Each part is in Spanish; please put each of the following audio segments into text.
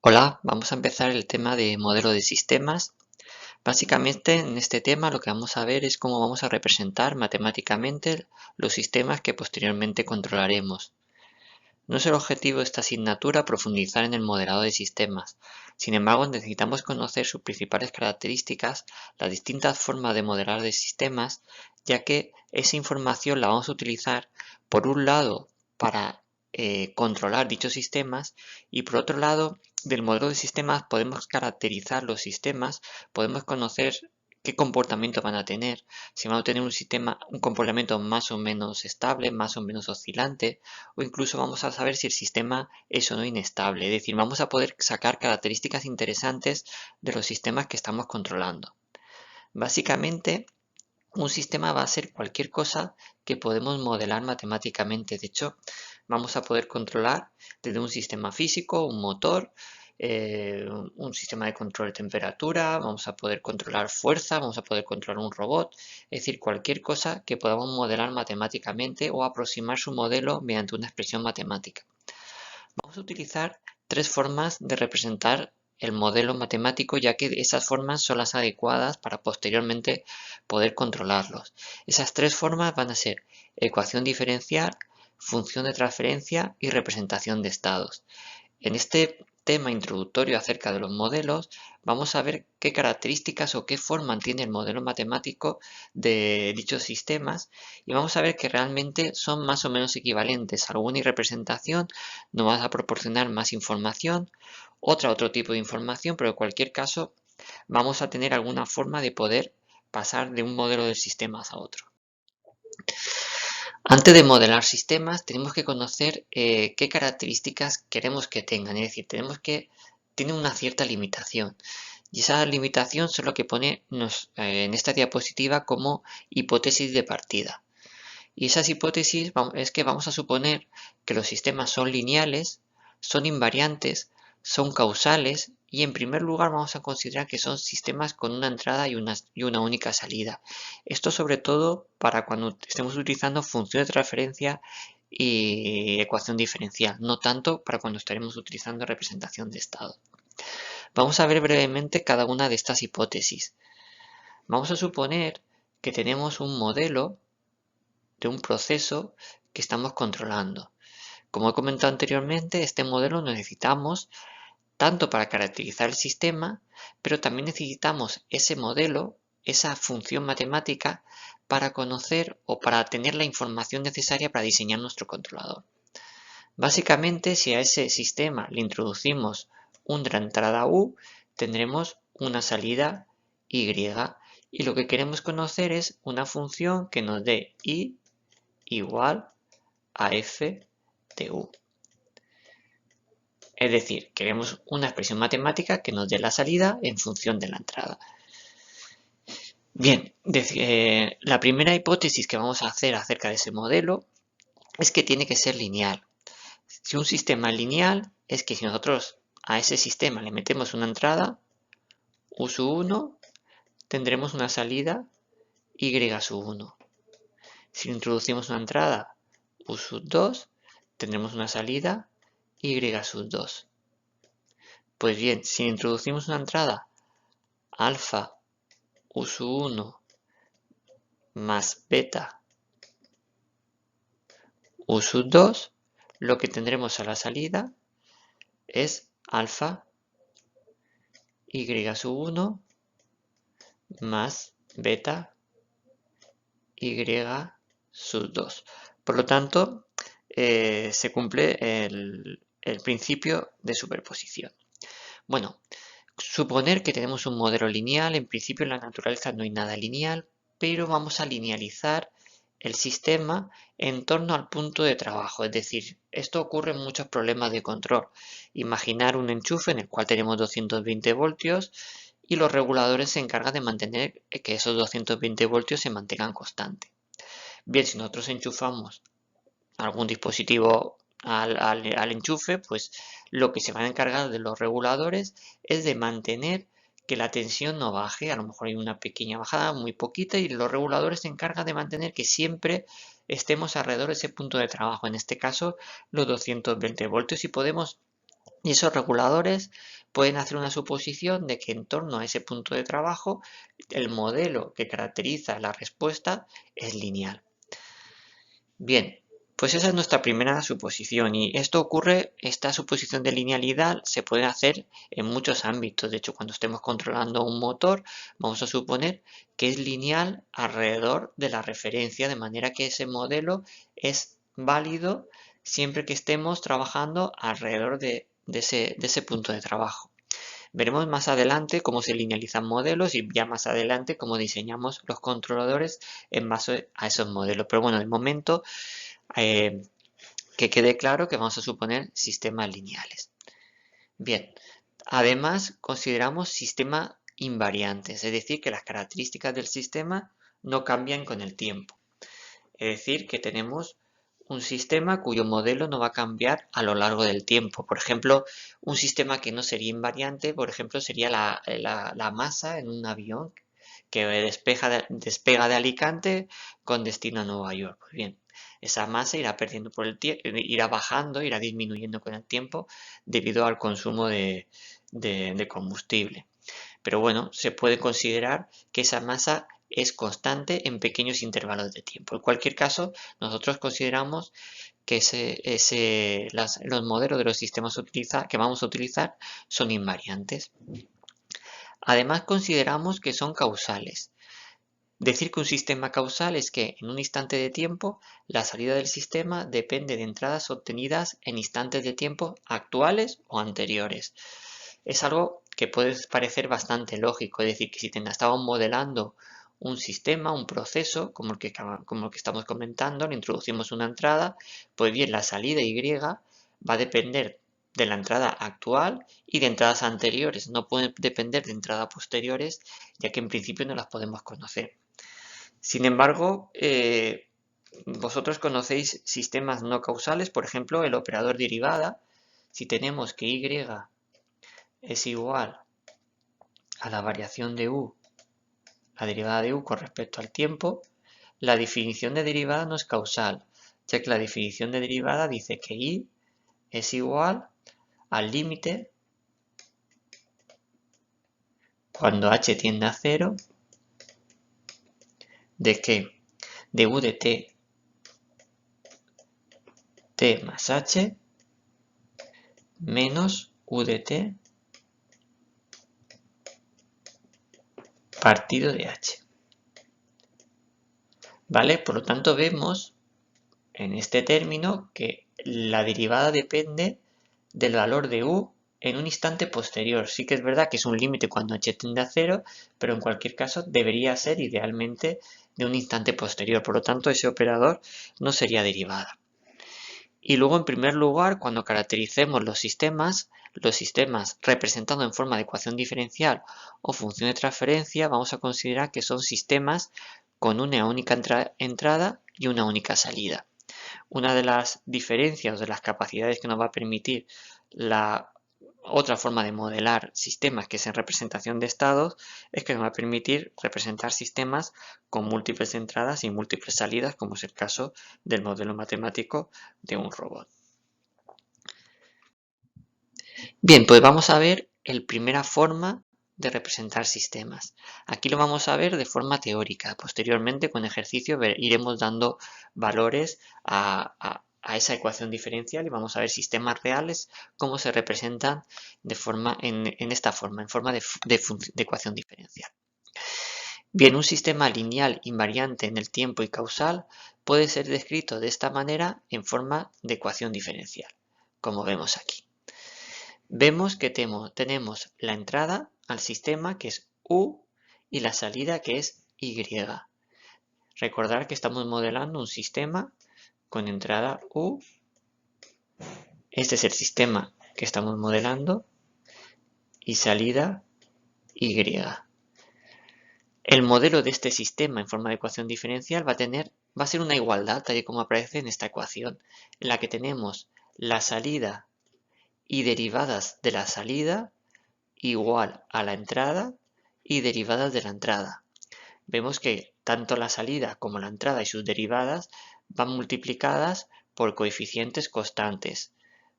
Hola, vamos a empezar el tema de modelo de sistemas. Básicamente en este tema lo que vamos a ver es cómo vamos a representar matemáticamente los sistemas que posteriormente controlaremos. No es el objetivo de esta asignatura profundizar en el modelado de sistemas. Sin embargo, necesitamos conocer sus principales características, las distintas formas de modelar de sistemas, ya que esa información la vamos a utilizar por un lado para controlar dichos sistemas y por otro lado del modelo de sistemas podemos caracterizar los sistemas, podemos conocer qué comportamiento van a tener, si van a tener un comportamiento más o menos estable, más o menos oscilante, o incluso vamos a saber si el sistema es o no inestable. Es decir, vamos a poder sacar características interesantes de los sistemas que estamos controlando. Básicamente, un sistema va a ser cualquier cosa que podemos modelar matemáticamente. De hecho, vamos a poder controlar desde un sistema físico, un motor, un sistema de control de temperatura, vamos a poder controlar fuerza, vamos a poder controlar un robot, es decir, cualquier cosa que podamos modelar matemáticamente o aproximar su modelo mediante una expresión matemática. Vamos a utilizar tres formas de representar el modelo matemático, ya que esas formas son las adecuadas para posteriormente poder controlarlos. Esas tres formas van a ser ecuación diferencial, función de transferencia y representación de estados. En este tema introductorio acerca de los modelos, vamos a ver qué características o qué forma tiene el modelo matemático de dichos sistemas y vamos a ver que realmente son más o menos equivalentes. Alguna representación nos va a proporcionar más información, otro tipo de información, pero en cualquier caso vamos a tener alguna forma de poder pasar de un modelo de sistemas a otro. Antes de modelar sistemas, tenemos que conocer qué características queremos que tengan. Es decir, tiene una cierta limitación. Y esa limitación es lo que pone en esta diapositiva como hipótesis de partida. Y esas hipótesis es que vamos a suponer que los sistemas son lineales, son invariantes, son causales y en primer lugar vamos a considerar que son sistemas con una entrada y una única salida. Esto sobre todo para cuando estemos utilizando función de transferencia y ecuación diferencial, no tanto para cuando estaremos utilizando representación de estado. Vamos a ver brevemente cada una de estas hipótesis. Vamos a suponer que tenemos un modelo de un proceso que estamos controlando. Como he comentado anteriormente, este modelo lo necesitamos tanto para caracterizar el sistema, pero también necesitamos ese modelo, esa función matemática, para conocer o para tener la información necesaria para diseñar nuestro controlador. Básicamente, si a ese sistema le introducimos una entrada U, tendremos una salida Y. Y lo que queremos conocer es una función que nos dé Y igual a f de u. Es decir, queremos una expresión matemática que nos dé la salida en función de la entrada. Bien, la primera hipótesis que vamos a hacer acerca de ese modelo es que tiene que ser lineal. Si un sistema es lineal, es que si nosotros a ese sistema le metemos una entrada, u sub 1, tendremos una salida y sub 1. Si introducimos una entrada, u sub 2, tendremos una salida y sub 2. Pues bien, si introducimos una entrada alfa u sub 1 más beta u sub 2, lo que tendremos a la salida es alfa y sub 1 más beta y sub 2. Por lo tanto, se cumple el principio de superposición. Bueno, suponer que tenemos un modelo lineal, en principio en la naturaleza no hay nada lineal, pero vamos a linealizar el sistema en torno al punto de trabajo. Es decir, esto ocurre en muchos problemas de control. Imaginar un enchufe en el cual tenemos 220 voltios y los reguladores se encargan de mantener que esos 220 voltios se mantengan constantes. Bien, si nosotros enchufamos algún dispositivo al enchufe, pues lo que se van a encargar de los reguladores es de mantener que la tensión no baje. A lo mejor hay una pequeña bajada, muy poquita, y los reguladores se encargan de mantener que siempre estemos alrededor de ese punto de trabajo, en este caso los 220 voltios, y podemos Y esos reguladores pueden hacer una suposición de que en torno a ese punto de trabajo el modelo que caracteriza la respuesta es lineal. Bien, pues esa es nuestra primera suposición y esta suposición de linealidad se puede hacer en muchos ámbitos. De hecho, cuando estemos controlando un motor, vamos a suponer que es lineal alrededor de la referencia, de manera que ese modelo es válido siempre que estemos trabajando alrededor de ese punto de trabajo. Veremos más adelante cómo se linealizan modelos y ya más adelante cómo diseñamos los controladores en base a esos modelos. Pero bueno, de momento eh, que quede claro que vamos a suponer sistemas lineales. Bien, además consideramos sistemas invariantes, es decir, que las características del sistema no cambian con el tiempo. Es decir, que tenemos un sistema cuyo modelo no va a cambiar a lo largo del tiempo. Por ejemplo, un sistema que no sería invariante, por ejemplo, sería la masa en un avión que despega de Alicante con destino a Nueva York. Pues bien, esa masa irá perdiendo por el tiempo, irá bajando, irá disminuyendo con el tiempo debido al consumo de combustible. Pero bueno, se puede considerar que esa masa es constante en pequeños intervalos de tiempo. En cualquier caso, nosotros consideramos que los modelos de los sistemas que vamos a utilizar son invariantes. Además, consideramos que son causales. Decir que un sistema causal es que en un instante de tiempo la salida del sistema depende de entradas obtenidas en instantes de tiempo actuales o anteriores. Es algo que puede parecer bastante lógico, es decir, que si estamos modelando un sistema, un proceso, como el que estamos comentando, le introducimos una entrada, pues bien, la salida Y va a depender de la entrada actual y de entradas anteriores, no puede depender de entradas posteriores, ya que en principio no las podemos conocer. Sin embargo, vosotros conocéis sistemas no causales, por ejemplo, el operador derivada. Si tenemos que Y es igual a la variación de U, la derivada de U con respecto al tiempo, la definición de derivada no es causal, ya que la definición de derivada dice que Y es igual al límite cuando h tiende a 0 de que de U de t más h menos U de t partido de h. ¿Vale? Por lo tanto, vemos en este término que la derivada depende del valor de u en un instante posterior. Sí que es verdad que es un límite cuando h tiende a 0, pero en cualquier caso debería ser idealmente de un instante posterior. Por lo tanto, ese operador no sería derivada. Y luego, en primer lugar, cuando caractericemos los sistemas representando en forma de ecuación diferencial o función de transferencia, vamos a considerar que son sistemas con una única entrada y una única salida. Una de las diferencias o de las capacidades que nos va a permitir la otra forma de modelar sistemas, que es en representación de estados, es que nos va a permitir representar sistemas con múltiples entradas y múltiples salidas, como es el caso del modelo matemático de un robot. Bien, pues vamos a ver la primera forma de representar sistemas. Aquí lo vamos a ver de forma teórica. Posteriormente, con ejercicio, iremos dando valores a esa ecuación diferencial y vamos a ver sistemas reales, cómo se representan en esta forma, en forma de ecuación diferencial. Bien, un sistema lineal invariante en el tiempo y causal puede ser descrito de esta manera en forma de ecuación diferencial, como vemos aquí. Vemos que tenemos la entrada al sistema, que es U, y la salida, que es Y. Recordar que estamos modelando un sistema con entrada U. Este es el sistema que estamos modelando y salida Y. El modelo de este sistema en forma de ecuación diferencial va a ser una igualdad, tal y como aparece en esta ecuación, en la que tenemos la salida y derivadas de la salida igual a la entrada y derivadas de la entrada. Vemos que tanto la salida como la entrada y sus derivadas van multiplicadas por coeficientes constantes.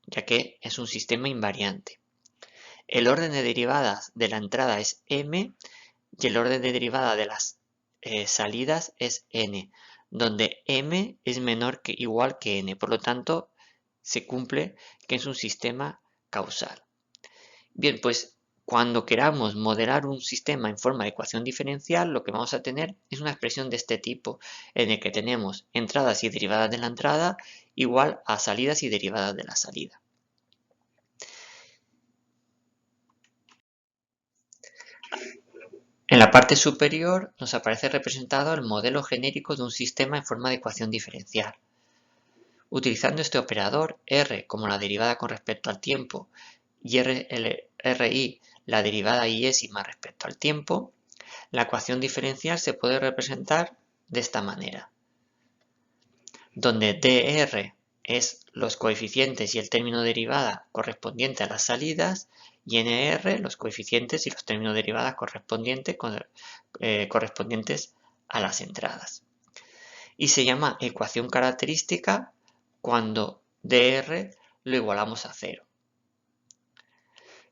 ya que es un sistema invariante. El orden de derivadas de la entrada es m y el orden de derivada de las salidas es n, donde m es menor que igual que n, por lo tanto se cumple que es un sistema causal. Bien, pues cuando queramos modelar un sistema en forma de ecuación diferencial, lo que vamos a tener es una expresión de este tipo, en el que tenemos entradas y derivadas de la entrada igual a salidas y derivadas de la salida. En la parte superior nos aparece representado el modelo genérico de un sistema en forma de ecuación diferencial. Utilizando este operador, r como la derivada con respecto al tiempo y ri la derivada iésima respecto al tiempo, la ecuación diferencial se puede representar de esta manera, donde dr es los coeficientes y el término derivada correspondiente a las salidas y nr los coeficientes y los términos derivadas correspondientes a las entradas. Y se llama ecuación característica cuando dr lo igualamos a 0.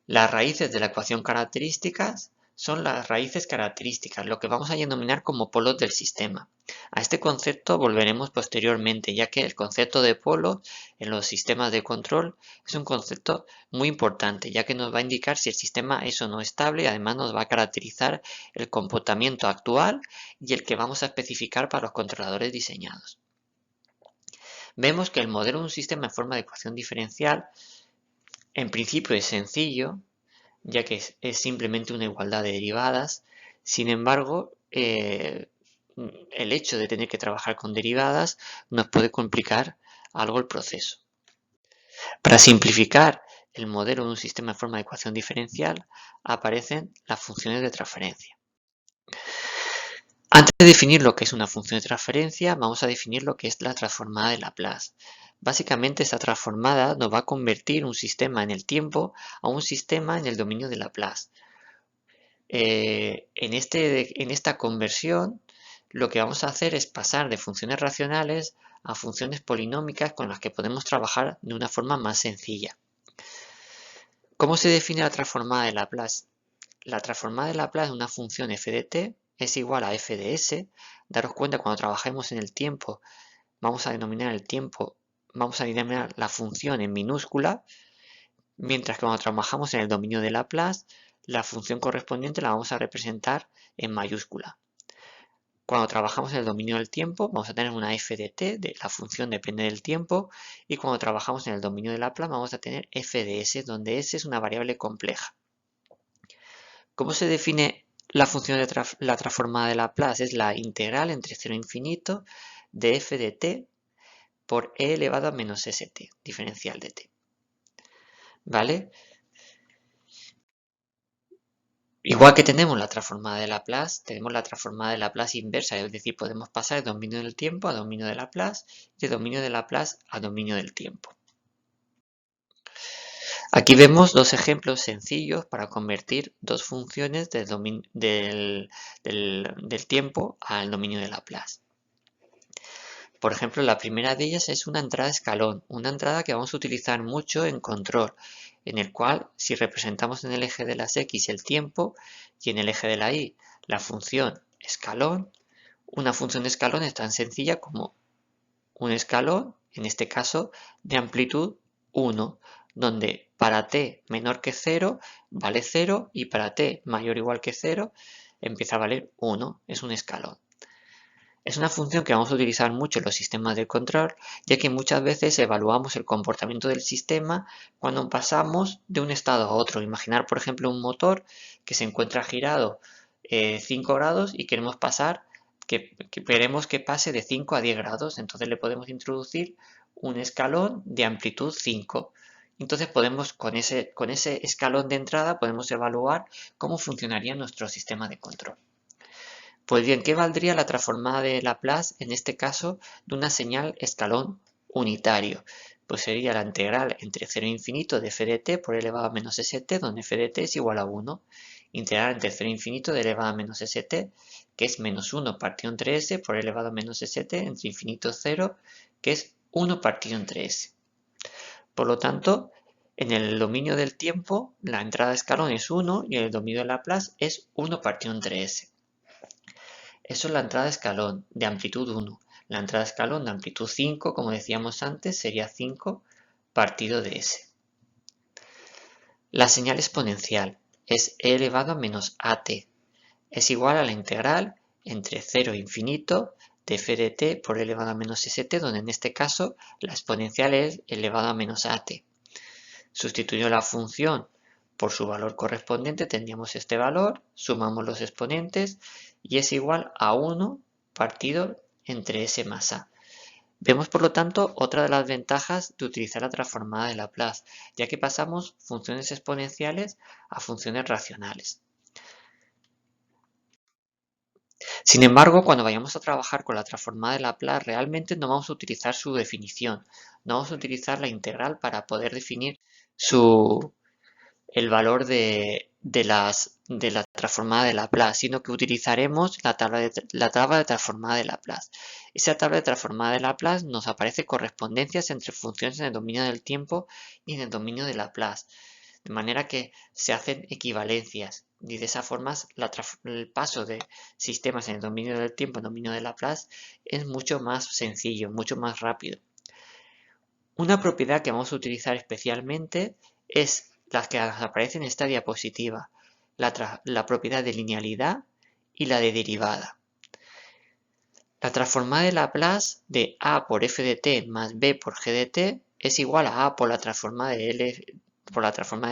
Las raíces de la ecuación características son las raíces características, lo que vamos a denominar como polos del sistema. A este concepto volveremos posteriormente, ya que el concepto de polo en los sistemas de control es un concepto muy importante, ya que nos va a indicar si el sistema es o no estable y además nos va a caracterizar el comportamiento actual y el que vamos a especificar para los controladores diseñados. Vemos que el modelo de un sistema en forma de ecuación diferencial en principio es sencillo, ya que es simplemente una igualdad de derivadas. Sin embargo, el hecho de tener que trabajar con derivadas nos puede complicar algo el proceso. Para simplificar el modelo de un sistema en forma de ecuación diferencial, aparecen las funciones de transferencia. Antes de definir lo que es una función de transferencia, vamos a definir lo que es la transformada de Laplace. Básicamente, esta transformada nos va a convertir un sistema en el tiempo a un sistema en el dominio de Laplace. En esta conversión, lo que vamos a hacer es pasar de funciones racionales a funciones polinómicas con las que podemos trabajar de una forma más sencilla. ¿Cómo se define la transformada de Laplace? La transformada de Laplace de una función f de t es igual a f de s. Daros cuenta, cuando trabajemos en el tiempo, vamos a denominar la función en minúscula, mientras que cuando trabajamos en el dominio de Laplace, la función correspondiente la vamos a representar en mayúscula. Cuando trabajamos en el dominio del tiempo, vamos a tener una f de t, la función depende del tiempo, y cuando trabajamos en el dominio de Laplace vamos a tener f de s, donde s es una variable compleja. ¿Cómo se define la función de la transformada de Laplace? Es la integral entre 0 e infinito de f de t por e elevado a menos st, diferencial de t. ¿Vale? Igual que tenemos la transformada de Laplace, tenemos la transformada de Laplace inversa, es decir, podemos pasar de dominio del tiempo a dominio de Laplace y de dominio de Laplace a dominio del tiempo. Aquí vemos dos ejemplos sencillos para convertir dos funciones del tiempo al dominio de Laplace. Por ejemplo, la primera de ellas es una entrada escalón, una entrada que vamos a utilizar mucho en control, en el cual si representamos en el eje de las x el tiempo y en el eje de la y la función escalón, una función escalón es tan sencilla como un escalón, en este caso de amplitud 1, donde para t menor que 0 vale 0 y para t mayor o igual que 0 empieza a valer 1, es un escalón. Es una función que vamos a utilizar mucho en los sistemas de control, ya que muchas veces evaluamos el comportamiento del sistema cuando pasamos de un estado a otro. Imaginar, por ejemplo, un motor que se encuentra girado 5 grados y queremos queremos que pase de 5 a 10 grados. Entonces le podemos introducir un escalón de amplitud 5. Entonces con ese escalón de entrada podemos evaluar cómo funcionaría nuestro sistema de control. Pues bien, ¿qué valdría la transformada de Laplace, en este caso, de una señal escalón unitario? Pues sería la integral entre 0 e infinito de f de t por e elevado a menos st, donde f de t es igual a 1. Integral entre 0 e infinito de e elevado a menos st, que es menos 1 partido entre s por e elevado a menos st, entre infinito 0, que es 1 partido entre s. Por lo tanto, en el dominio del tiempo, la entrada de escalón es 1 y en el dominio de Laplace es 1 partido entre S. Eso es la entrada de escalón de amplitud 1. La entrada de escalón de amplitud 5, como decíamos antes, sería 5 partido de S. La señal exponencial es e elevado a menos at. Es igual a la integral entre 0 e infinito de f de t por e elevado a menos st, donde en este caso la exponencial es elevado a menos at. Sustituyendo la función por su valor correspondiente, tendríamos este valor, sumamos los exponentes y es igual a 1 partido entre s más a. Vemos, por lo tanto, otra de las ventajas de utilizar la transformada de Laplace, ya que pasamos funciones exponenciales a funciones racionales. Sin embargo, cuando vayamos a trabajar con la transformada de Laplace, realmente no vamos a utilizar su definición, no vamos a utilizar la integral para poder definir el valor de la transformada de Laplace, sino que utilizaremos la tabla de transformada de Laplace. Esa tabla de transformada de Laplace nos aparece correspondencias entre funciones en el dominio del tiempo y en el dominio de Laplace, de manera que se hacen equivalencias y de esa forma el paso de sistemas en el dominio del tiempo en el dominio de Laplace es mucho más sencillo, mucho más rápido. Una propiedad que vamos a utilizar especialmente es las que aparecen en esta diapositiva, la propiedad de linealidad y la de derivada. La transformada de Laplace de a por f de t más b por g de t es igual a por la transformada de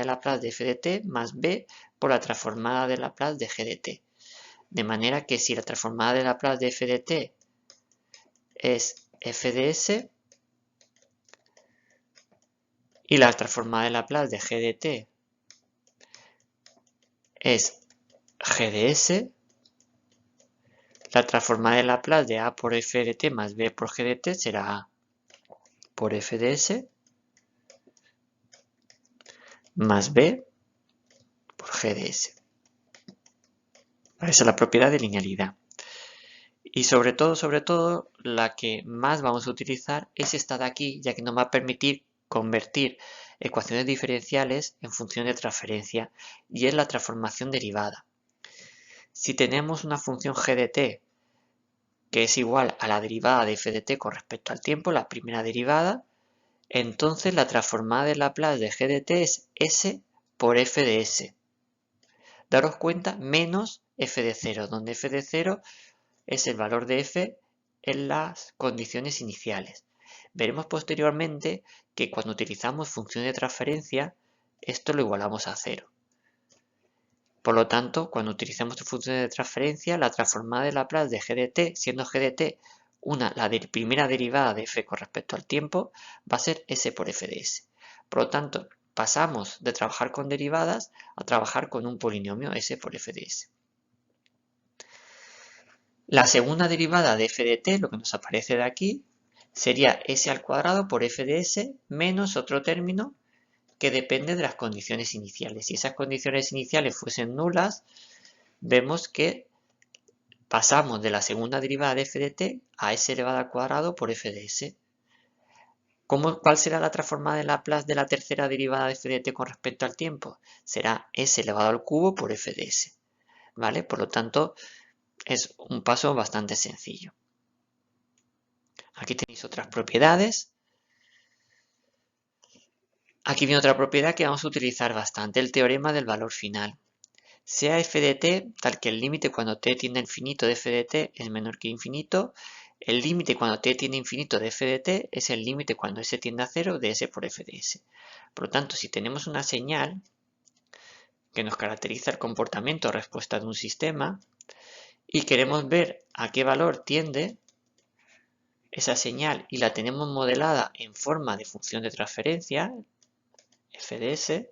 Laplace de f de t más b por la transformada de Laplace de g de t. De manera que si la transformada de Laplace de f de t es f de s y la transformada de Laplace de g de t es g de s, la transformada de Laplace de a por f de t más b por g de t será a por f de s más b por g de s. Esa es la propiedad de linealidad. Y sobre todo, la que más vamos a utilizar es esta de aquí, ya que nos va a permitir convertir ecuaciones diferenciales en función de transferencia, y es la transformación derivada. Si tenemos una función g de t que es igual a la derivada de f de t con respecto al tiempo, la primera derivada, entonces la transformada de Laplace de g de t es s por f de s. Daros cuenta, menos f de 0, donde f de 0 es el valor de f en las condiciones iniciales. Veremos posteriormente que cuando utilizamos función de transferencia, esto lo igualamos a 0. Por lo tanto, cuando utilizamos funciones de transferencia, la transformada de Laplace de g de t, siendo g de t la primera derivada de f con respecto al tiempo, va a ser s por f de s. Por lo tanto, pasamos de trabajar con derivadas a trabajar con un polinomio s por f de s. La segunda derivada de f de t, lo que nos aparece de aquí, sería s al cuadrado por f de s menos otro término que depende de las condiciones iniciales. Si esas condiciones iniciales fuesen nulas, vemos que pasamos de la segunda derivada de f de t a s elevado al cuadrado por f de s. ¿Cuál será la transformada de Laplace de la tercera derivada de f de t con respecto al tiempo? Será s elevado al cubo por f de s. ¿Vale? Por lo tanto, es un paso bastante sencillo. Aquí tenéis otras propiedades. Aquí viene otra propiedad que vamos a utilizar bastante, el teorema del valor final. Sea f de t tal que el límite cuando t tiende a infinito de f de t es menor que infinito, el límite cuando t tiende a infinito de f de t es el límite cuando s tiende a 0 de s por f de s. Por lo tanto, si tenemos una señal que nos caracteriza el comportamiento o respuesta de un sistema y queremos ver a qué valor tiende esa señal y la tenemos modelada en forma de función de transferencia, f de s,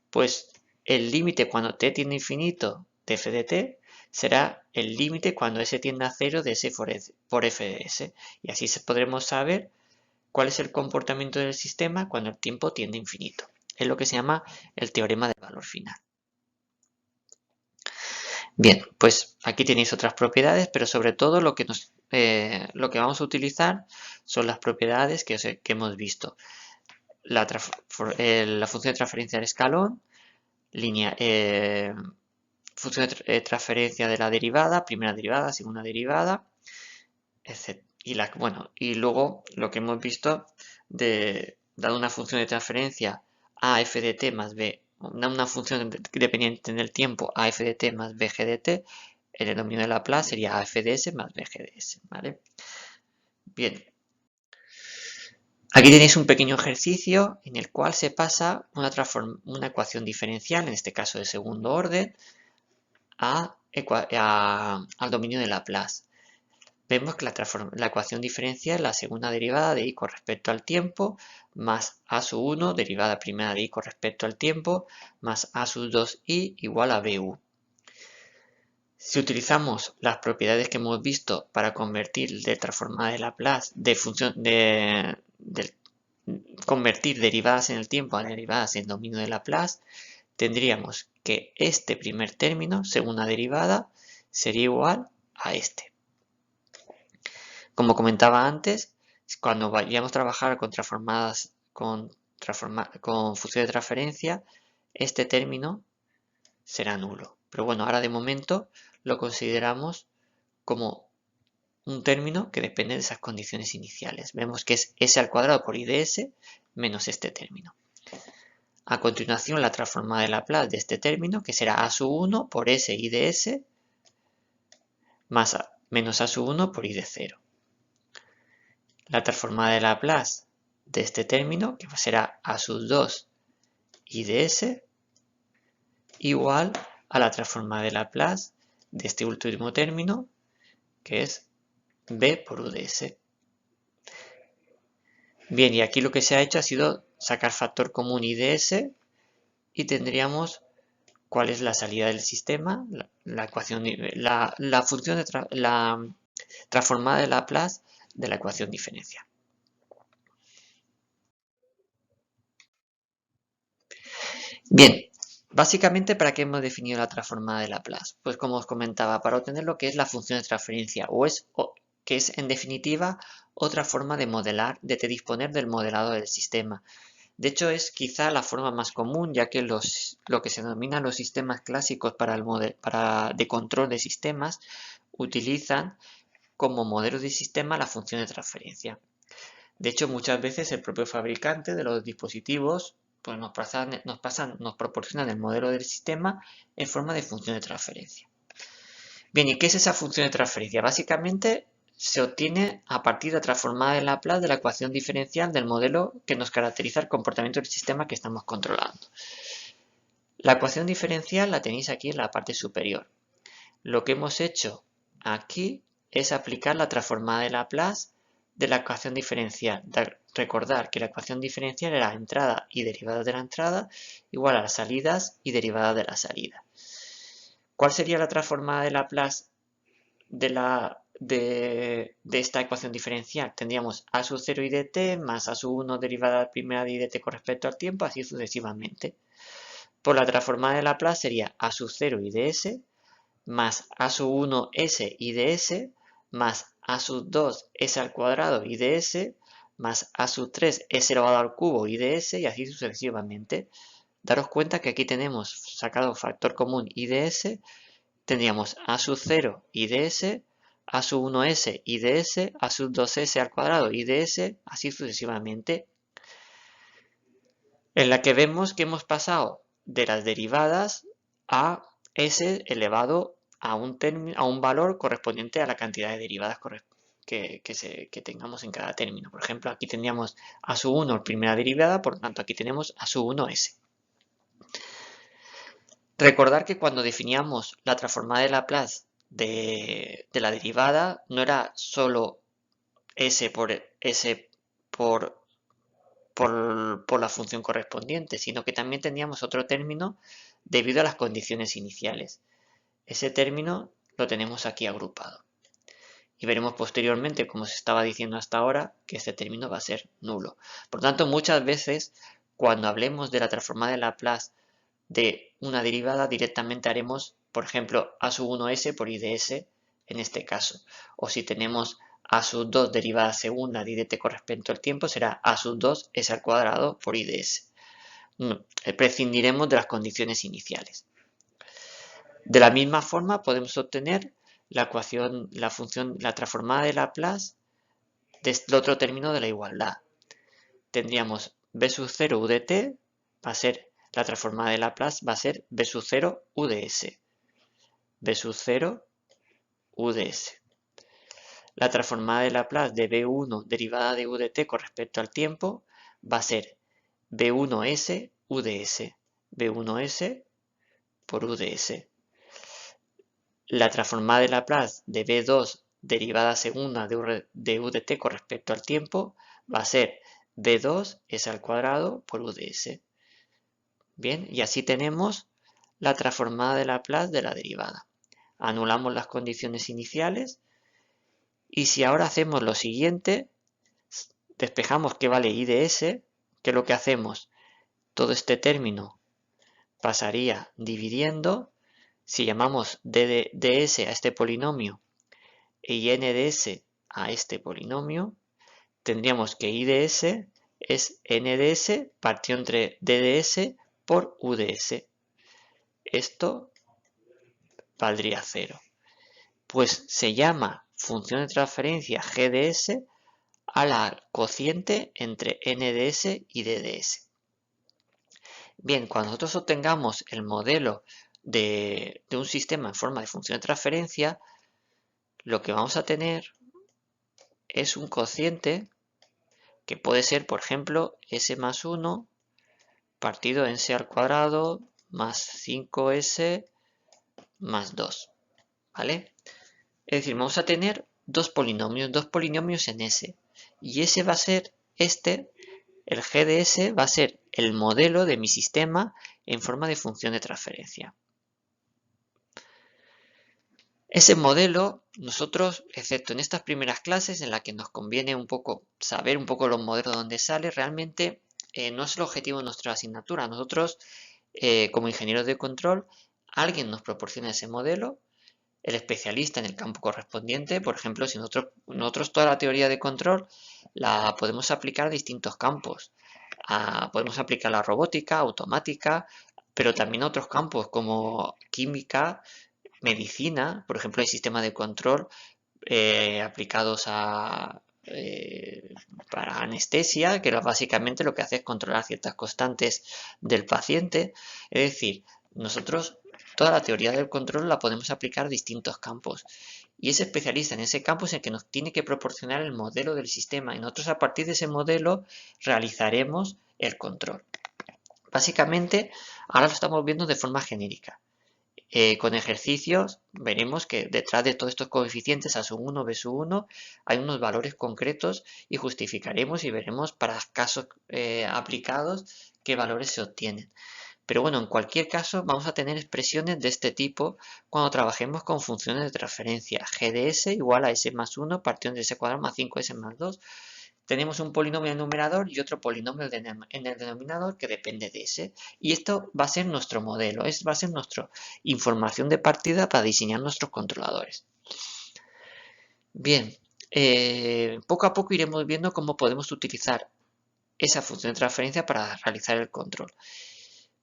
pues el límite cuando t tiende a infinito de f de t será el límite cuando s tiende a 0 de s por f de s. Y así podremos saber cuál es el comportamiento del sistema cuando el tiempo tiende a infinito. Es lo que se llama el teorema del valor final. Bien, pues aquí tenéis otras propiedades, pero sobre todo lo que vamos a utilizar son las propiedades que hemos visto. la función de transferencia del escalón, función de transferencia de la derivada, primera derivada, segunda derivada, etc. Y luego lo que hemos visto dado una función de transferencia a f de t más b, una función dependiente en el tiempo a f de t más b g de t, el dominio de Laplace sería a f de s más b g de s, ¿vale? Bien. Aquí tenéis un pequeño ejercicio en el cual se pasa una ecuación diferencial, en este caso de segundo orden, al dominio de Laplace. Vemos que la ecuación diferencial es la segunda derivada de y con respecto al tiempo, más a sub 1 derivada primera de y con respecto al tiempo, más a sub 2i igual a bu. Si utilizamos las propiedades que hemos visto para convertir de transformada de Laplace convertir derivadas en el tiempo a derivadas en dominio de Laplace, tendríamos que este primer término, segunda derivada, sería igual a este. Como comentaba antes, cuando vayamos a trabajar con función de transferencia, este término será nulo. Pero bueno, ahora de momento lo consideramos como un término que depende de esas condiciones iniciales. Vemos que es s al cuadrado por i de s menos este término. A continuación, la transformada de Laplace de este término, que será a sub 1 por s i de s menos a sub 1 por i de 0. La transformada de Laplace de este término, que será a sub 2 i de s, igual a la transformada de Laplace de este último término, que es b por u de s. Bien, y aquí lo que se ha hecho ha sido sacar factor común i de s y tendríamos cuál es la salida del sistema, la transformada de Laplace de la ecuación diferencial. Bien, básicamente, ¿para qué hemos definido la transformada de Laplace? Pues como os comentaba, para obtener lo que es la función de transferencia, que es en definitiva otra forma de modelar, de disponer del modelado del sistema. De hecho, es quizá la forma más común, ya que lo que se denominan los sistemas clásicos de control de sistemas utilizan como modelo de sistema la función de transferencia. De hecho, muchas veces el propio fabricante de los dispositivos pues nos proporcionan el modelo del sistema en forma de función de transferencia. Bien, ¿y qué es esa función de transferencia? Básicamente se obtiene a partir de la transformada de Laplace de la ecuación diferencial del modelo que nos caracteriza el comportamiento del sistema que estamos controlando. La ecuación diferencial la tenéis aquí en la parte superior. Lo que hemos hecho aquí es aplicar la transformada de Laplace de la ecuación diferencial. Recordar que la ecuación diferencial era entrada y derivada de la entrada igual a las salidas y derivada de la salida. ¿Cuál sería la transformada de Laplace de esta ecuación diferencial? Tendríamos a sub 0 i de t más a sub 1 derivada primera de i de t con respecto al tiempo, así sucesivamente. Por la transformada de Laplace sería a sub 0 i de s más a sub 1 s i de s más a sub 2 s al cuadrado i de s más a sub 3 s elevado al cubo i de s y así sucesivamente. Daros cuenta que aquí tenemos sacado factor común i de s, tendríamos a sub 0 i de s, a sub 1s i de s, a sub 2s al cuadrado i de s, así sucesivamente. En la que vemos que hemos pasado de las derivadas a s elevado a un valor correspondiente a la cantidad de derivadas que tengamos en cada término. Por ejemplo, aquí tendríamos a sub 1 primera derivada, por lo tanto aquí tenemos a sub 1s. Recordar que cuando definíamos la transformada de Laplace de la derivada, no era solo s por la función correspondiente, sino que también teníamos otro término debido a las condiciones iniciales. Ese término lo tenemos aquí agrupado. Y veremos posteriormente, como se estaba diciendo hasta ahora, que este término va a ser nulo. Por tanto, muchas veces, cuando hablemos de la transformada de Laplace de una derivada, directamente haremos, por ejemplo, a sub 1s por i de s en este caso. O si tenemos a sub 2 derivada segunda de dt con respecto al tiempo será a sub 2 s al cuadrado por i de s. Prescindiremos de las condiciones iniciales. De la misma forma podemos obtener la transformada de Laplace del otro término de la igualdad. Tendríamos b sub 0 u de t, va a ser la transformada de Laplace, va a ser b sub 0 u de s. b sub 0 u de s. La transformada de Laplace de b1 derivada de u de t con respecto al tiempo va a ser b1s u de s. b1s por u de s. La transformada de Laplace de b2 derivada segunda de u de t con respecto al tiempo va a ser b2 s al cuadrado por u de s. Bien, y así tenemos la transformada de Laplace de la derivada. Anulamos las condiciones iniciales y si ahora hacemos lo siguiente, despejamos que vale i de s, que lo que hacemos, todo este término pasaría dividiendo. Si llamamos d de s a este polinomio y n de s a este polinomio, tendríamos que i de s es n de s partido entre d de s por u de s. Esto valdría 0. Pues se llama función de transferencia g de s a la cociente entre n de s y d de s. Bien, cuando nosotros obtengamos el modelo de un sistema en forma de función de transferencia, lo que vamos a tener es un cociente que puede ser, por ejemplo, s más 1 partido en s al cuadrado más 5s más 2, ¿vale? Es decir, vamos a tener dos polinomios en s, y ese va a ser el g de s va a ser el modelo de mi sistema en forma de función de transferencia. Ese modelo, nosotros, excepto en estas primeras clases en las que nos conviene un poco saber un poco los modelos de dónde sale, realmente no es el objetivo de nuestra asignatura. Nosotros, como ingenieros de control, alguien nos proporciona ese modelo, el especialista en el campo correspondiente. Por ejemplo, si nosotros toda la teoría de control la podemos aplicar a distintos campos. Podemos aplicar a la robótica, automática, pero también a otros campos como química, medicina. Por ejemplo, hay sistemas de control aplicados para anestesia, que básicamente lo que hace es controlar ciertas constantes del paciente. Es decir, nosotros toda la teoría del control la podemos aplicar a distintos campos. Y ese especialista en ese campo es el que nos tiene que proporcionar el modelo del sistema. Y nosotros a partir de ese modelo realizaremos el control. Básicamente, ahora lo estamos viendo de forma genérica. Con ejercicios veremos que detrás de todos estos coeficientes a sub 1, b sub 1 hay unos valores concretos y justificaremos y veremos para casos aplicados qué valores se obtienen. Pero bueno, en cualquier caso vamos a tener expresiones de este tipo cuando trabajemos con funciones de transferencia. G de s igual a s más 1 partido de s cuadrado más 5s más 2. Tenemos un polinomio en el numerador y otro polinomio en el denominador que depende de ese. Y esto va a ser nuestro modelo, va a ser nuestra información de partida para diseñar nuestros controladores. Bien, poco a poco iremos viendo cómo podemos utilizar esa función de transferencia para realizar el control.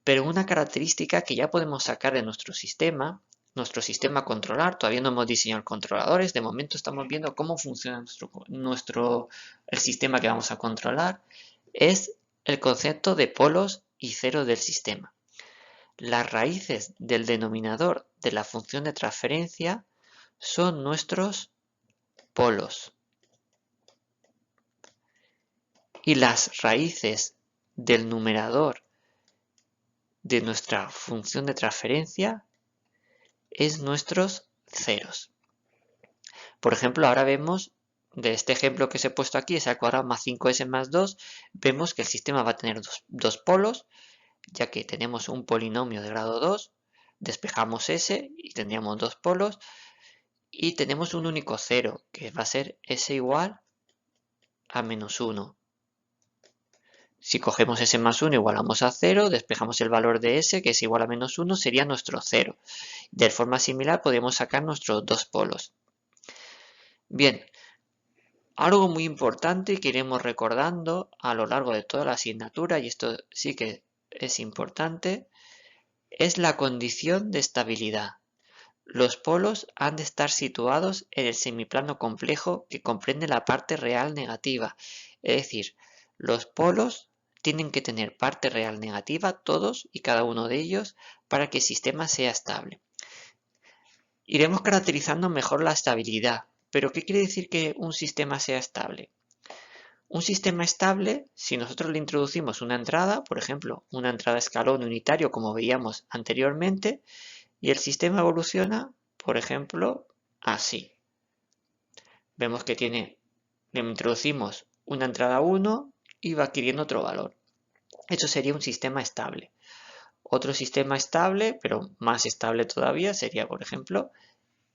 Pero una característica que ya podemos sacar de nuestro sistema controlar, todavía no hemos diseñado controladores, de momento estamos viendo cómo funciona el sistema que vamos a controlar, es el concepto de polos y ceros del sistema. Las raíces del denominador de la función de transferencia son nuestros polos. Y las raíces del numerador de nuestra función de transferencia es nuestros ceros. Por ejemplo, ahora vemos, de este ejemplo que os he puesto aquí, s al cuadrado más 5s más 2, vemos que el sistema va a tener dos polos, ya que tenemos un polinomio de grado 2, despejamos s y tendríamos dos polos, y tenemos un único cero, que va a ser s igual a menos 1. Si cogemos s más 1 igualamos a 0, despejamos el valor de s, que es igual a menos 1, sería nuestro 0. De forma similar podemos sacar nuestros dos polos. Bien, Algo muy importante que iremos recordando a lo largo de toda la asignatura, y esto sí que es importante, es la condición de estabilidad. Los polos han de estar situados en el semiplano complejo que comprende la parte real negativa. Es decir, los polos tienen que tener parte real negativa, todos y cada uno de ellos, para que el sistema sea estable. Iremos caracterizando mejor la estabilidad. ¿Pero qué quiere decir que un sistema sea estable? Un sistema estable, si nosotros le introducimos una entrada, por ejemplo, una entrada escalón unitario como veíamos anteriormente, y el sistema evoluciona, por ejemplo, así. Vemos que le introducimos una entrada 1 y va adquiriendo otro valor. Eso sería un sistema estable. Otro sistema estable, pero más estable todavía, sería, por ejemplo,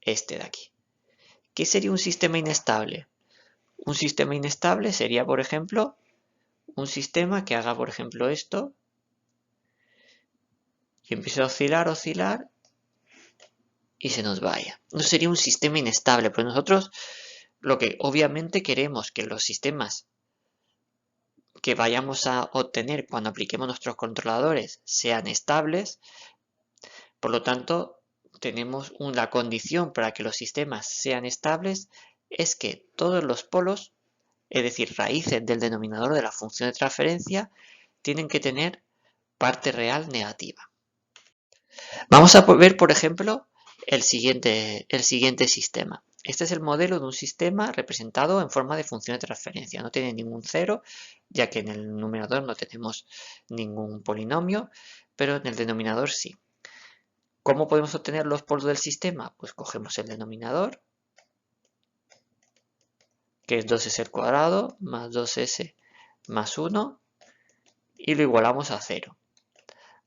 este de aquí. ¿Qué sería un sistema inestable? Un sistema inestable sería, por ejemplo, un sistema que haga, por ejemplo, esto y empiece a oscilar y se nos vaya. No sería un sistema inestable, pero nosotros lo que obviamente queremos que los sistemas que vayamos a obtener cuando apliquemos nuestros controladores sean estables, por lo tanto tenemos una condición para que los sistemas sean estables es que todos los polos, es decir, raíces del denominador de la función de transferencia, tienen que tener parte real negativa. Vamos a ver, por ejemplo, el siguiente sistema. Este es el modelo de un sistema representado en forma de función de transferencia. No tiene ningún cero, ya que en el numerador no tenemos ningún polinomio, pero en el denominador sí. ¿Cómo podemos obtener los polos del sistema? Pues cogemos el denominador, que es 2s al cuadrado más 2s más 1, y lo igualamos a 0.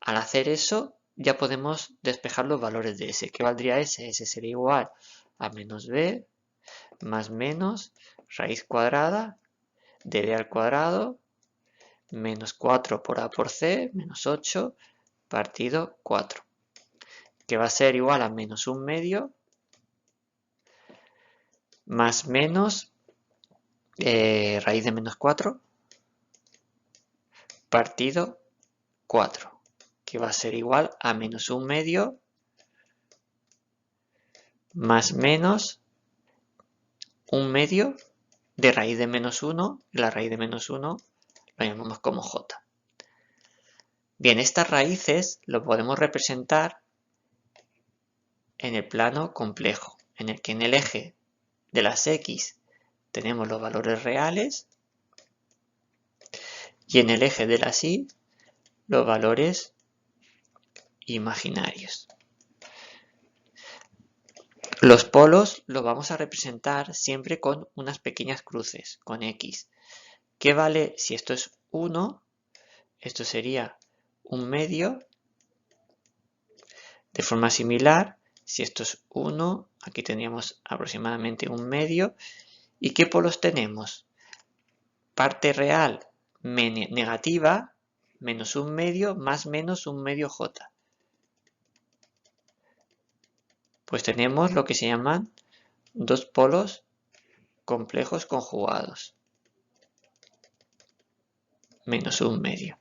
Al hacer eso, ya podemos despejar los valores de s. ¿Qué valdría s? S sería igual a menos b más menos raíz cuadrada de b al cuadrado menos 4 por a por c menos 8 partido 4, que va a ser igual a menos 1/2 más menos raíz de menos 4 partido 4, que va a ser igual a menos 1/2 más menos 1/2 de raíz de menos 1, y la raíz de menos 1 lo llamamos como j. Bien, estas raíces lo podemos representar en el plano complejo, en el que en el eje de las x tenemos los valores reales y en el eje de las y los valores imaginarios. Los polos los vamos a representar siempre con unas pequeñas cruces, con x. ¿Qué vale si esto es 1? Esto sería 1/2. De forma similar, si esto es 1, aquí tendríamos aproximadamente 1/2. ¿Y qué polos tenemos? Parte real negativa, menos 1/2 más menos 1/2j. Pues tenemos lo que se llaman dos polos complejos conjugados. Menos 1/2.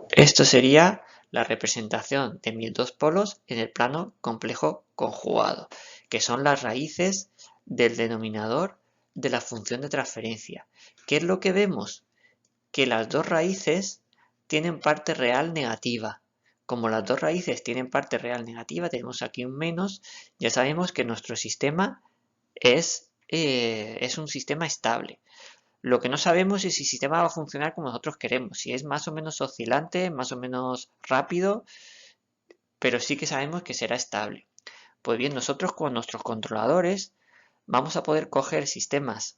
Esto sería la representación de mis dos polos en el plano complejo conjugado, que son las raíces del denominador de la función de transferencia. ¿Qué es lo que vemos? Que las dos raíces tienen parte real negativa. Como las dos raíces tienen parte real negativa, tenemos aquí un menos, ya sabemos que nuestro sistema es un sistema estable. Lo que no sabemos es si el sistema va a funcionar como nosotros queremos, si es más o menos oscilante, más o menos rápido, pero sí que sabemos que será estable. Pues bien, nosotros con nuestros controladores vamos a poder coger sistemas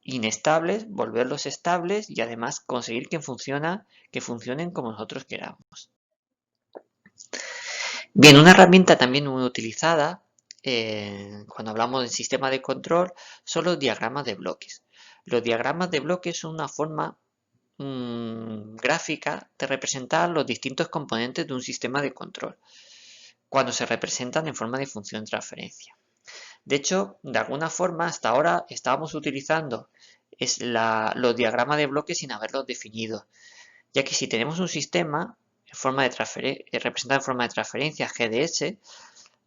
inestables, volverlos estables y además conseguir que funcionen como nosotros queramos. Bien, una herramienta también muy utilizada cuando hablamos del sistema de control son los diagramas de bloques. Los diagramas de bloques son una forma gráfica de representar los distintos componentes de un sistema de control cuando se representan en forma de función de transferencia. De hecho, de alguna forma, hasta ahora estábamos utilizando los diagramas de bloques sin haberlos definido, ya que si tenemos un sistema representado en forma de transferencia GDS,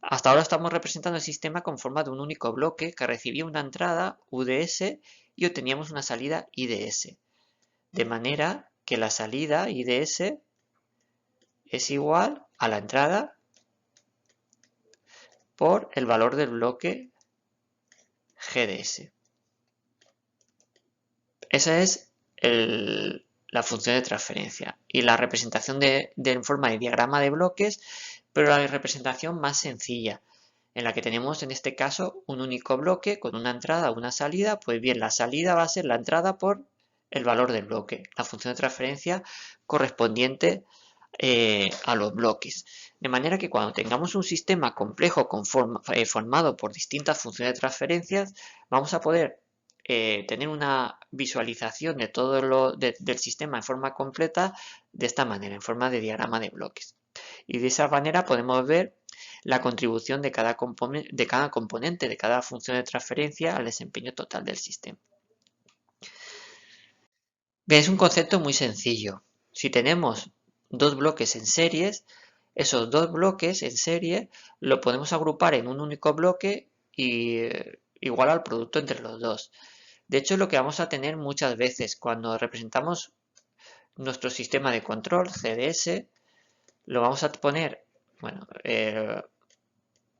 hasta ahora estamos representando el sistema con forma de un único bloque que recibía una entrada UDS y obteníamos una salida IDS. De manera que la salida IDS es igual a la entrada por el valor del bloque GDS. Esa es la función de transferencia y la representación en forma de diagrama de bloques, pero la representación más sencilla, en la que tenemos en este caso un único bloque con una entrada o una salida. Pues bien, la salida va a ser la entrada por el valor del bloque, la función de transferencia correspondiente a los bloques. De manera que cuando tengamos un sistema complejo formado por distintas funciones de transferencias, vamos a poder tener una visualización de del sistema en forma completa de esta manera, en forma de diagrama de bloques. Y de esa manera podemos ver la contribución de cada componente, de cada función de transferencia al desempeño total del sistema. Bien, es un concepto muy sencillo. Si tenemos dos bloques en series, esos dos bloques en serie lo podemos agrupar en un único bloque y igual al producto entre los dos. De hecho, es lo que vamos a tener muchas veces cuando representamos nuestro sistema de control, CDS, lo vamos a poner, bueno,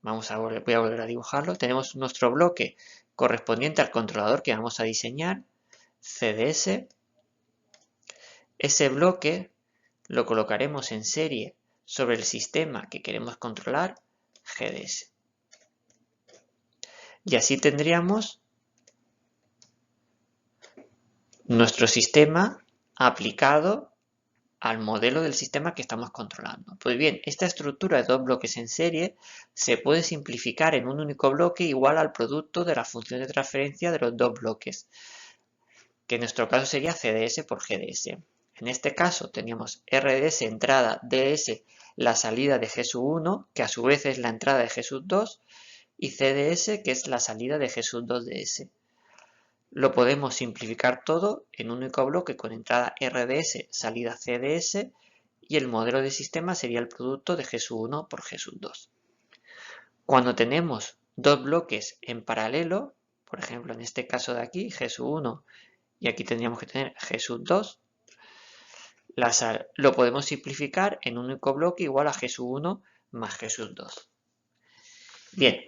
voy a volver a dibujarlo. Tenemos nuestro bloque correspondiente al controlador que vamos a diseñar, CDS. Ese bloque lo colocaremos en serie sobre el sistema que queremos controlar, GDS. Y así tendríamos nuestro sistema aplicado al modelo del sistema que estamos controlando. Pues bien, esta estructura de dos bloques en serie se puede simplificar en un único bloque igual al producto de la función de transferencia de los dos bloques, que en nuestro caso sería CDS por GDS. En este caso teníamos RDS entrada, DS la salida de G1, que a su vez es la entrada de G2, y CDS, que es la salida de G2DS. Lo podemos simplificar todo en un único bloque con entrada RDS, salida CDS, y el modelo de sistema sería el producto de G1 por G2. Cuando tenemos dos bloques en paralelo, por ejemplo en este caso de aquí, G1, y aquí tendríamos que tener G2, lo podemos simplificar en un único bloque igual a G1 más G2. Bien,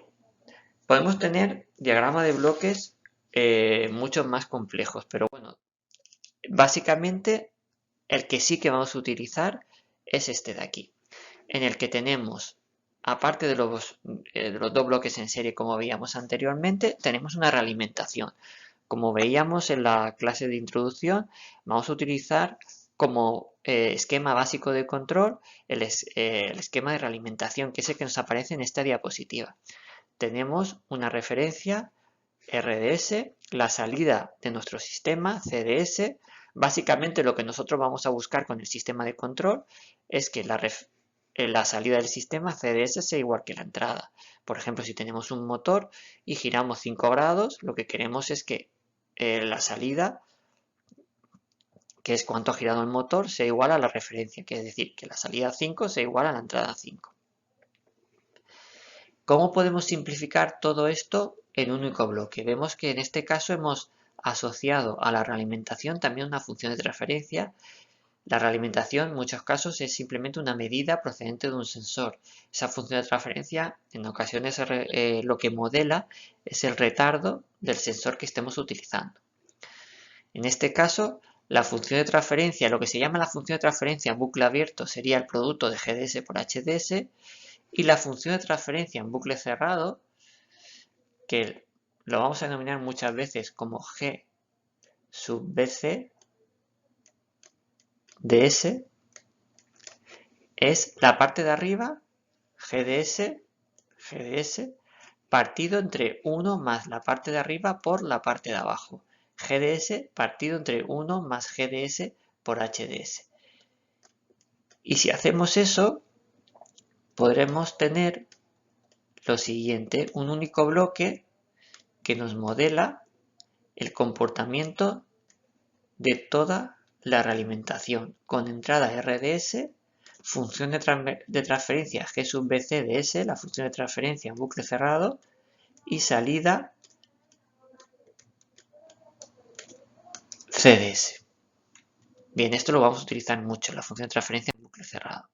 podemos tener diagramas de bloques mucho más complejos, pero bueno, básicamente el que sí que vamos a utilizar es este de aquí, en el que tenemos, aparte de los dos bloques en serie como veíamos anteriormente, tenemos una realimentación. Como veíamos en la clase de introducción, vamos a utilizar como esquema básico de control el esquema de realimentación, que es el que nos aparece en esta diapositiva. Tenemos una referencia RDS, la salida de nuestro sistema CDS. Básicamente lo que nosotros vamos a buscar con el sistema de control es que la salida del sistema CDS sea igual que la entrada. Por ejemplo, si tenemos un motor y giramos 5 grados, lo que queremos es que la salida, que es cuánto ha girado el motor, sea igual a la referencia, que es decir, que la salida 5 sea igual a la entrada 5. ¿Cómo podemos simplificar todo esto en un único bloque? Vemos que en este caso hemos asociado a la realimentación también una función de transferencia. La realimentación en muchos casos es simplemente una medida procedente de un sensor. Esa función de transferencia en ocasiones lo que modela es el retardo del sensor que estemos utilizando. En este caso, la función de transferencia, lo que se llama la función de transferencia en bucle abierto sería el producto de GDS por HDS, y la función de transferencia en bucle cerrado, que lo vamos a denominar muchas veces como G sub BC ds, es la parte de arriba, GDS, partido entre 1 más la parte de arriba por la parte de abajo. GDS partido entre 1 más GDS por HDS. Y si hacemos eso, podremos tener lo siguiente, un único bloque que nos modela el comportamiento de toda la realimentación con entrada RDS, función de transferencia G sub BC de S, la función de transferencia en bucle cerrado, y salida CDS. Bien, esto lo vamos a utilizar mucho, la función de transferencia en bucle cerrado.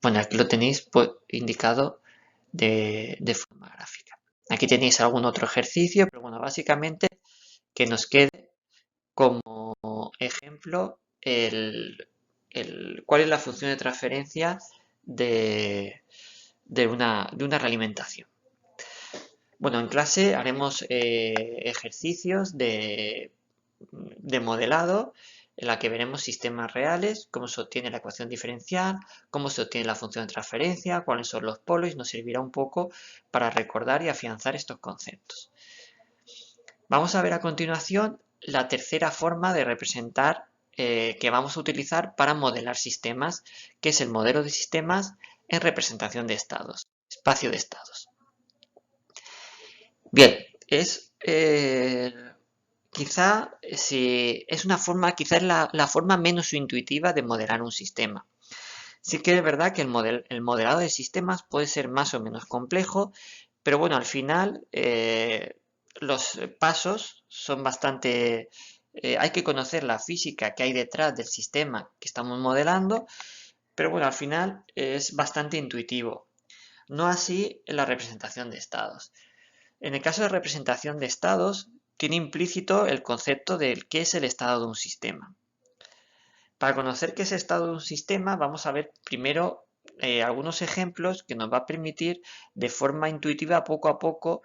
Bueno, aquí lo tenéis pues, indicado de forma gráfica. Aquí tenéis algún otro ejercicio, pero bueno, básicamente que nos quede como ejemplo cuál es la función de transferencia de una realimentación. Bueno, en clase haremos ejercicios de modelado en la que veremos sistemas reales, cómo se obtiene la ecuación diferencial, cómo se obtiene la función de transferencia, cuáles son los polos, y nos servirá un poco para recordar y afianzar estos conceptos. Vamos a ver a continuación la tercera forma de representar que vamos a utilizar para modelar sistemas, que es el modelo de sistemas en representación de estados, espacio de estados. Bien, quizá si es una forma, quizá es la forma menos intuitiva de modelar un sistema. Sí que es verdad que el modelado de sistemas puede ser más o menos complejo, pero bueno, al final los pasos son bastante... hay que conocer la física que hay detrás del sistema que estamos modelando, pero bueno, al final es bastante intuitivo. No así en la representación de estados. En el caso de representación de estados, tiene implícito el concepto de qué es el estado de un sistema. Para conocer qué es el estado de un sistema, vamos a ver primero algunos ejemplos que nos va a permitir de forma intuitiva, poco a poco,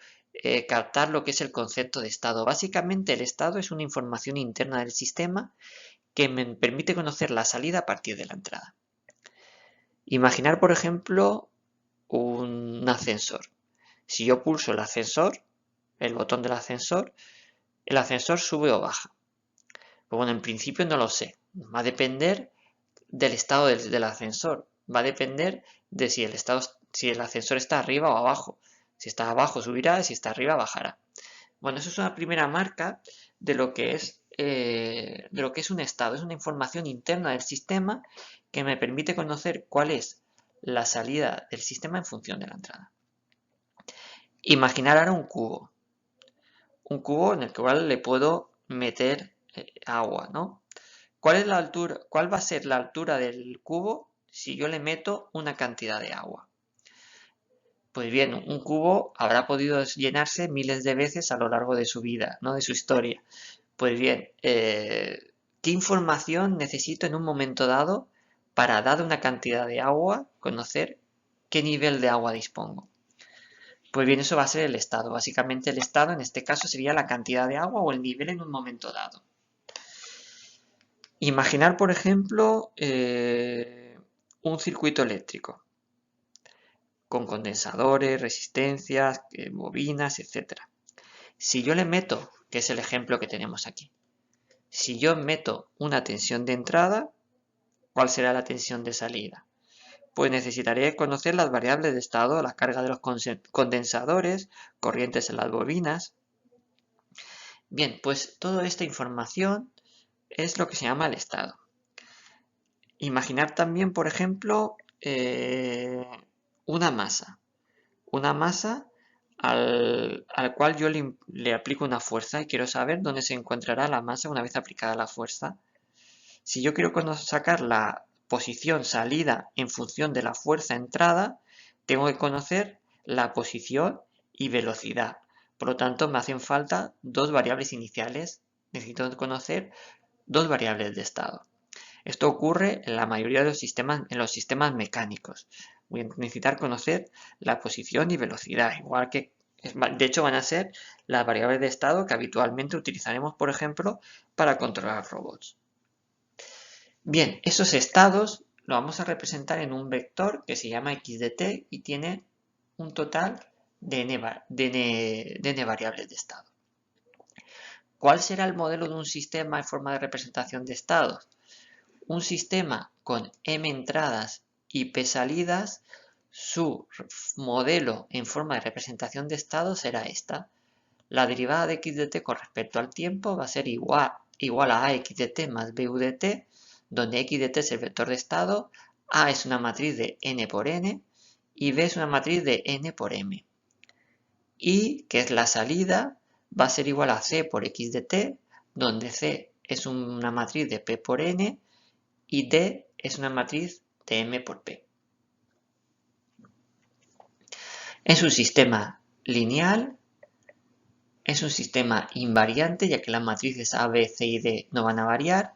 captar lo que es el concepto de estado. Básicamente, el estado es una información interna del sistema que me permite conocer la salida a partir de la entrada. Imaginar, por ejemplo, un ascensor. Si yo pulso el ascensor, el botón del ascensor, el ascensor sube o baja. Pues bueno, en principio no lo sé. Va a depender del estado del ascensor. Va a depender de si el ascensor está arriba o abajo. Si está abajo subirá, si está arriba bajará. Bueno, eso es una primera marca de lo que es un estado. Es una información interna del sistema que me permite conocer cuál es la salida del sistema en función de la entrada. Imaginar ahora un cubo. Un cubo en el cual le puedo meter agua, ¿no? ¿Cuál va a ser la altura del cubo si yo le meto una cantidad de agua? Pues bien, un cubo habrá podido llenarse miles de veces a lo largo de su vida, ¿no? De su historia. Pues bien, ¿qué información necesito en un momento dado para, dada una cantidad de agua, conocer qué nivel de agua dispongo? Pues bien, eso va a ser el estado. Básicamente el estado en este caso sería la cantidad de agua o el nivel en un momento dado. Imaginar, por ejemplo, un circuito eléctrico con condensadores, resistencias, bobinas, etc. Si yo le meto, que es el ejemplo que tenemos aquí, si yo meto una tensión de entrada, ¿cuál será la tensión de salida? Pues necesitaré conocer las variables de estado, la carga de los condensadores, corrientes en las bobinas. Bien, pues toda esta información es lo que se llama el estado. Imaginar también, por ejemplo, una masa. Una masa al cual yo le aplico una fuerza y quiero saber dónde se encontrará la masa una vez aplicada la fuerza. Si yo quiero sacar la posición salida en función de la fuerza entrada, tengo que conocer la posición y velocidad. Por lo tanto, me hacen falta dos variables iniciales. Necesito conocer dos variables de estado. Esto ocurre en la mayoría de los sistemas mecánicos. Voy a necesitar conocer la posición y velocidad, igual que, de hecho, van a ser las variables de estado que habitualmente utilizaremos, por ejemplo, para controlar robots. Bien, esos estados lo vamos a representar en un vector que se llama x de t y tiene un total de n variables de estado. ¿Cuál será el modelo de un sistema en forma de representación de estados? Un sistema con m entradas y p salidas su modelo en forma de representación de estado será esta. La derivada de x de t con respecto al tiempo va a ser igual a ax de t más bu de t, donde x de t es el vector de estado, a es una matriz de n por n y b es una matriz de n por m. Y, que es la salida, va a ser igual a c por x de t, donde c es una matriz de p por n y d es una matriz de m por p. Es un sistema lineal, es un sistema invariante, ya que las matrices A, B, C y D no van a variar.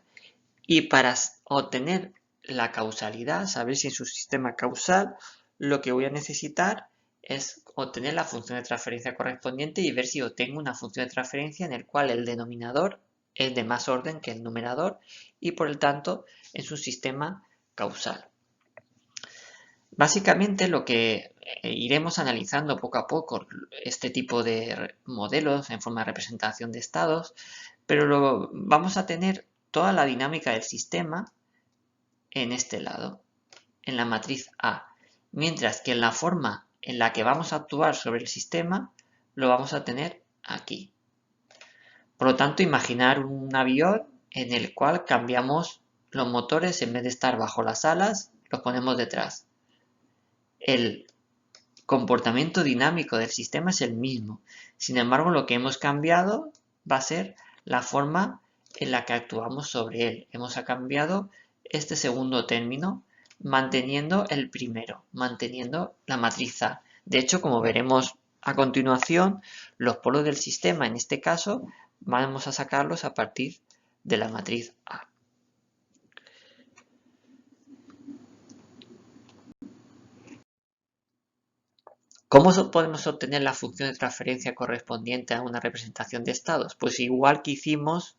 Y para obtener la causalidad, saber si es un sistema causal, lo que voy a necesitar es obtener la función de transferencia correspondiente y ver si obtengo una función de transferencia en el cual el denominador es de más orden que el numerador y por el tanto es un sistema causal. Básicamente lo que iremos analizando poco a poco este tipo de modelos en forma de representación de estados, pero vamos a tener toda la dinámica del sistema en este lado, en la matriz A, mientras que en la forma en la que vamos a actuar sobre el sistema lo vamos a tener aquí. Por lo tanto, imaginar un avión en el cual cambiamos los motores, en vez de estar bajo las alas, los ponemos detrás. El comportamiento dinámico del sistema es el mismo. Sin embargo, lo que hemos cambiado va a ser la forma en la que actuamos sobre él. Hemos cambiado este segundo término manteniendo el primero, manteniendo la matriz A. De hecho, como veremos a continuación, los polos del sistema, en este caso, vamos a sacarlos a partir de la matriz A. ¿Cómo podemos obtener la función de transferencia correspondiente a una representación de estados? Pues igual que hicimos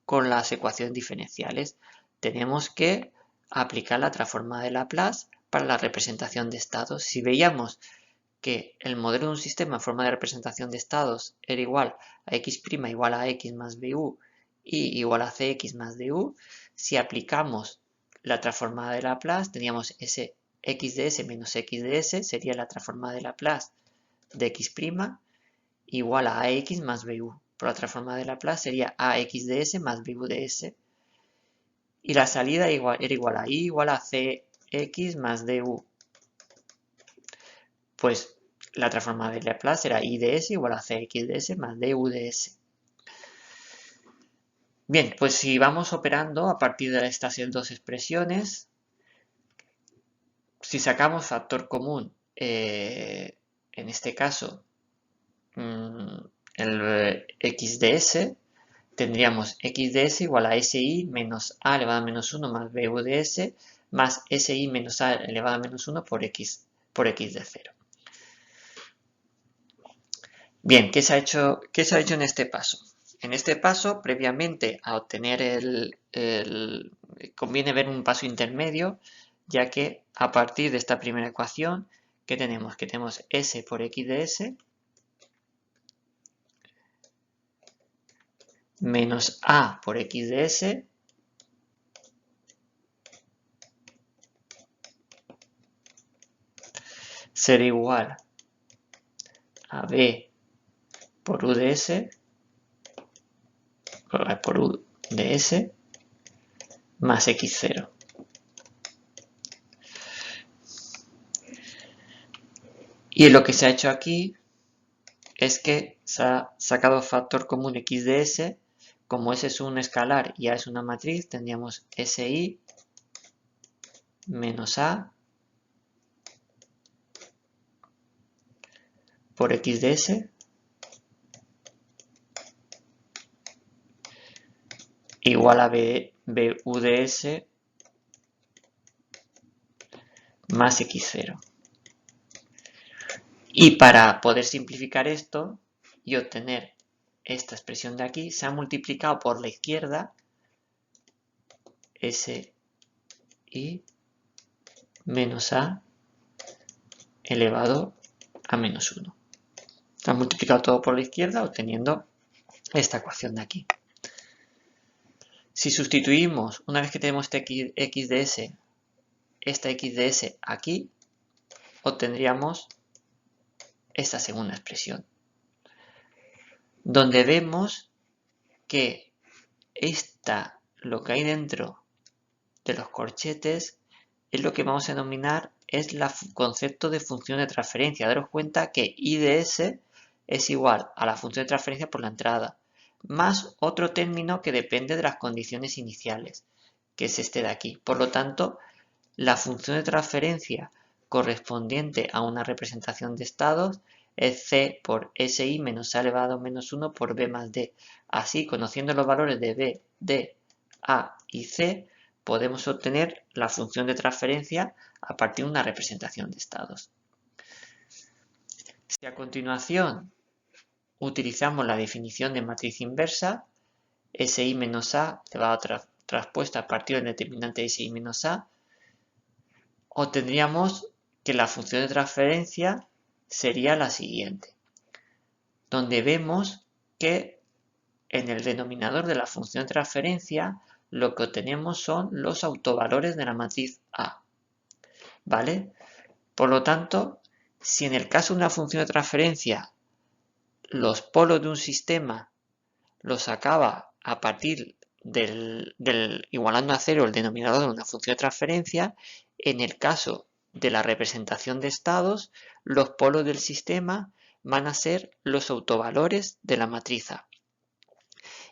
con las ecuaciones diferenciales. Tenemos que aplicar la transformada de Laplace para la representación de estados. Si veíamos que el modelo de un sistema en forma de representación de estados era igual a x' igual a x más bu y igual a cx más du, si aplicamos la transformada de Laplace, teníamos ese x de s menos x de s, sería la transformada de Laplace de x' igual a ax más bu. Por la transformada de Laplace sería ax de s más bu de s. Y la salida era igual a y igual a cx más du. Pues la transformada de Laplace era y de s igual a cx de s más du de s. Bien, pues si vamos operando a partir de estas dos expresiones, si sacamos factor común, en este caso, el x de s, tendríamos x de s igual a si menos a elevado a menos 1 más bu de s más si menos a elevado a menos 1 por x de 0. Bien, ¿qué se ha hecho en este paso? En este paso, previamente a obtener conviene ver un paso intermedio, ya que a partir de esta primera ecuación, ¿qué tenemos? Que tenemos s por x de s menos a por x de s será igual a b por u de s por u de s más x0. Y lo que se ha hecho aquí es que se ha sacado factor común x de s. Como s es un escalar y a es una matriz, tendríamos si menos a por x de s igual a bu de s más x0. Y para poder simplificar esto y obtener esta expresión de aquí, se ha multiplicado por la izquierda si menos a elevado a menos 1. Se ha multiplicado todo por la izquierda obteniendo esta ecuación de aquí. Si sustituimos, una vez que tenemos este x de s, esta x de s aquí, obtendríamos esta segunda expresión, donde vemos que lo que hay dentro de los corchetes es lo que vamos a denominar es el concepto de función de transferencia. Daros cuenta que I de S es igual a la función de transferencia por la entrada, más otro término que depende de las condiciones iniciales, que es este de aquí. Por lo tanto, la función de transferencia correspondiente a una representación de estados es C por SI menos A elevado a menos 1 por B más D. Así, conociendo los valores de B, D, A y C, podemos obtener la función de transferencia a partir de una representación de estados. Si a continuación utilizamos la definición de matriz inversa, SI menos A elevado a traspuesta a partir del determinante de SI menos A, obtendríamos que la función de transferencia sería la siguiente, donde vemos que en el denominador de la función de transferencia lo que obtenemos son los autovalores de la matriz A, ¿vale? Por lo tanto, si en el caso de una función de transferencia los polos de un sistema los sacaba a partir del igualando a cero el denominador de una función de transferencia, en el caso de la representación de estados, los polos del sistema van a ser los autovalores de la matriz A.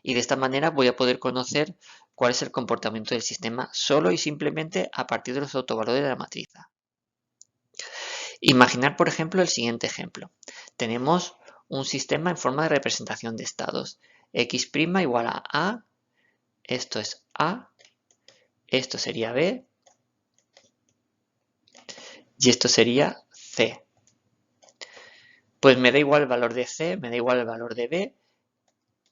Y de esta manera voy a poder conocer cuál es el comportamiento del sistema solo y simplemente a partir de los autovalores de la matriz A. Imaginar, por ejemplo, el siguiente ejemplo. Tenemos un sistema en forma de representación de estados. X' igual a A, esto es A, esto sería B y esto sería C. Pues me da igual el valor de C, me da igual el valor de B,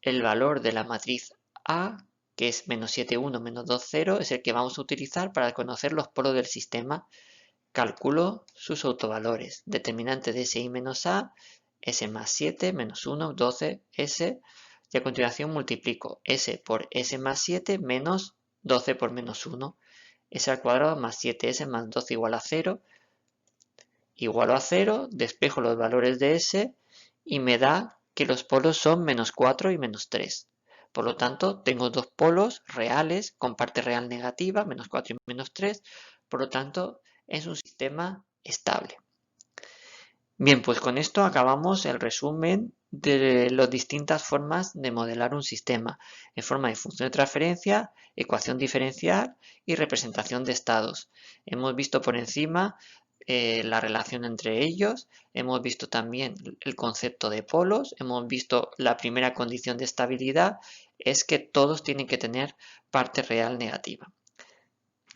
el valor de la matriz A, que es menos 7, 1, menos 2, 0, es el que vamos a utilizar para conocer los polos del sistema. Calculo sus autovalores. Determinante de SI menos A, S más 7, menos 1, 12, S. Y a continuación multiplico S por S más 7 menos 12 por menos 1. S al cuadrado más 7S más 12 igual a 0. Igualo a 0, despejo los valores de S y me da que los polos son menos 4 y menos 3. Por lo tanto, tengo dos polos reales con parte real negativa, menos 4 y menos 3. Por lo tanto, es un sistema estable. Bien, pues con esto acabamos el resumen de las distintas formas de modelar un sistema en forma de función de transferencia, ecuación diferencial y representación de estados. Hemos visto por encima la relación entre ellos, hemos visto también el concepto de polos, hemos visto la primera condición de estabilidad, es que todos tienen que tener parte real negativa.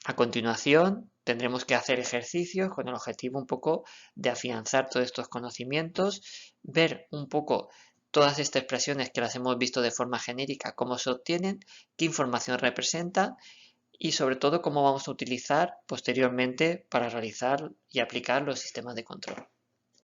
A continuación tendremos que hacer ejercicios con el objetivo un poco de afianzar todos estos conocimientos, ver un poco todas estas expresiones que las hemos visto de forma genérica, cómo se obtienen, qué información representan y sobre todo cómo vamos a utilizar posteriormente para realizar y aplicar los sistemas de control.